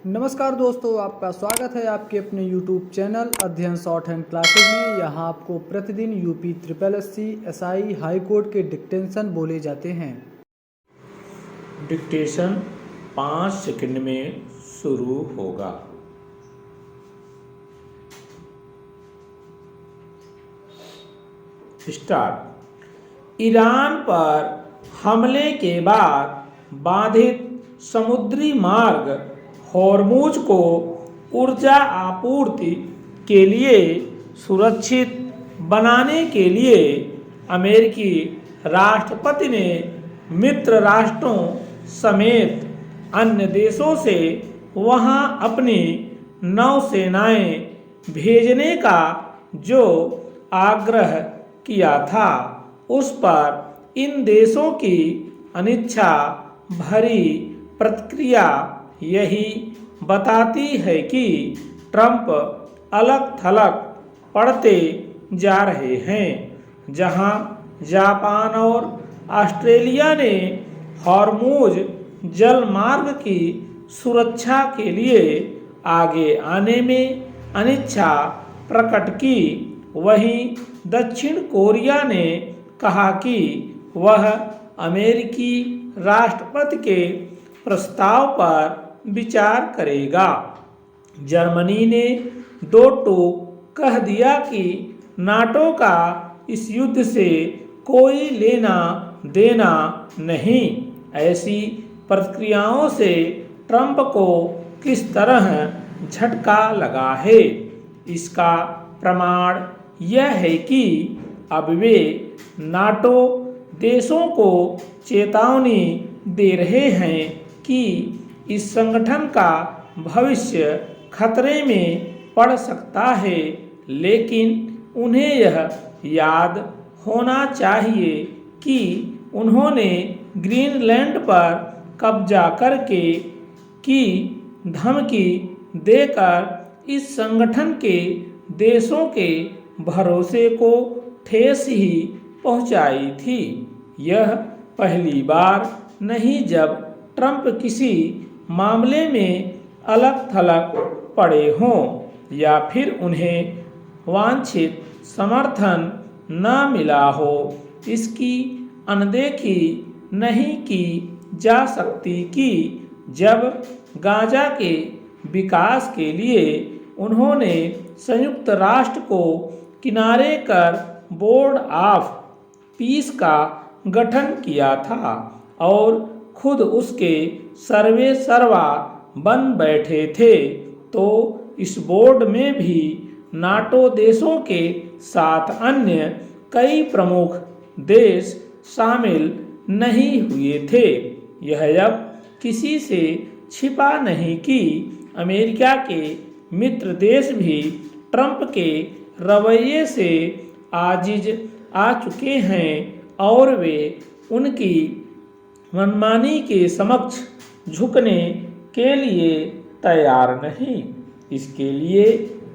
नमस्कार दोस्तों, आपका स्वागत है आपके अपने YouTube चैनल अध्ययन शॉर्ट हैंड क्लासेज में। यहाँ आपको प्रतिदिन UP SSSC SI high court के डिक्टेशन बोले जाते हैं। डिक्टेशन 5 सेकंड में शुरू होगा। स्टार्ट। ईरान पर हमले के बाद बाधित समुद्री मार्ग हॉर्मुज को ऊर्जा आपूर्ति के लिए सुरक्षित बनाने के लिए अमेरिकी राष्ट्रपति ने मित्र राष्ट्रों समेत अन्य देशों से वहां अपनी नौसेनाएं भेजने का जो आग्रह किया था, उस पर इन देशों की अनिच्छा भरी प्रतिक्रिया यही बताती है कि ट्रंप अलग थलग पड़ते जा रहे हैं। जहां जापान और ऑस्ट्रेलिया ने हॉर्मुज जलमार्ग की सुरक्षा के लिए आगे आने में अनिच्छा प्रकट की, वहीं दक्षिण कोरिया ने कहा कि वह अमेरिकी राष्ट्रपति के प्रस्ताव पर विचार करेगा। जर्मनी ने दो टूक कह दिया कि नाटो का इस युद्ध से कोई लेना देना नहीं। ऐसी प्रतिक्रियाओं से ट्रंप को किस तरह झटका लगा है, इसका प्रमाण यह है कि अब वे नाटो देशों को चेतावनी दे रहे हैं कि इस संगठन का भविष्य खतरे में पड़ सकता है, लेकिन उन्हें यह याद होना चाहिए कि उन्होंने ग्रीनलैंड पर कब्जा करके की धमकी देकर इस संगठन के देशों के भरोसे को ठेस ही पहुंचाई थी। यह पहली बार नहीं जब ट्रंप किसी मामले में अलग थलग पड़े हों या फिर उन्हें वांछित समर्थन न मिला हो। इसकी अनदेखी नहीं की जा सकती कि जब गाजा के विकास के लिए उन्होंने संयुक्त राष्ट्र को किनारे कर बोर्ड ऑफ पीस का गठन किया था और खुद उसके सर्वे सर्वा बन बैठे थे, तो इस बोर्ड में भी नाटो देशों के साथ अन्य कई प्रमुख देश शामिल नहीं हुए थे। यह अब किसी से छिपा नहीं कि अमेरिका के मित्र देश भी ट्रंप के रवैये से आजिज आ चुके हैं और वे उनकी मनमानी के समक्ष झुकने के लिए तैयार नहीं। इसके लिए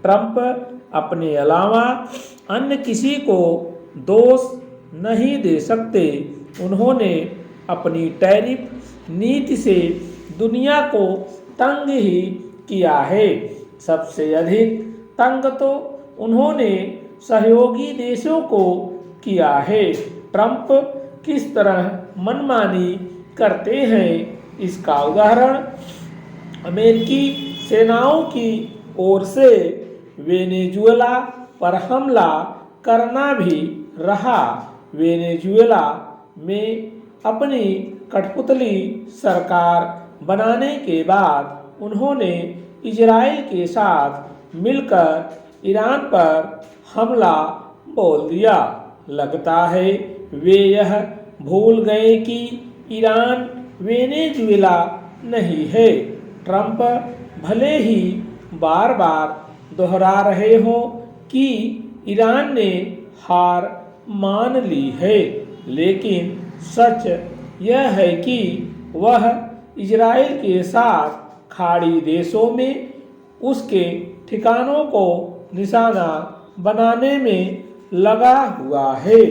ट्रंप अपने अलावा अन्य किसी को दोष नहीं दे सकते। उन्होंने अपनी टैरिफ नीति से दुनिया को तंग ही किया है। सबसे अधिक तंग तो उन्होंने सहयोगी देशों को किया है। ट्रंप किस तरह मनमानी करते हैं, इसका उदाहरण अमेरिकी सेनाओं की ओर से वेनेजुएला पर हमला करना भी रहा। वेनेजुएला में अपनी कठपुतली सरकार बनाने के बाद उन्होंने इजराइल के साथ मिलकर ईरान पर हमला बोल दिया। लगता है वे यह भूल गए कि ईरान वेनेजुएला नहीं है। ट्रंप भले ही बार बार दोहरा रहे हों कि ईरान ने हार मान ली है, लेकिन सच यह है कि वह इजराइल के साथ खाड़ी देशों में उसके ठिकानों को निशाना बनाने में लगा हुआ है।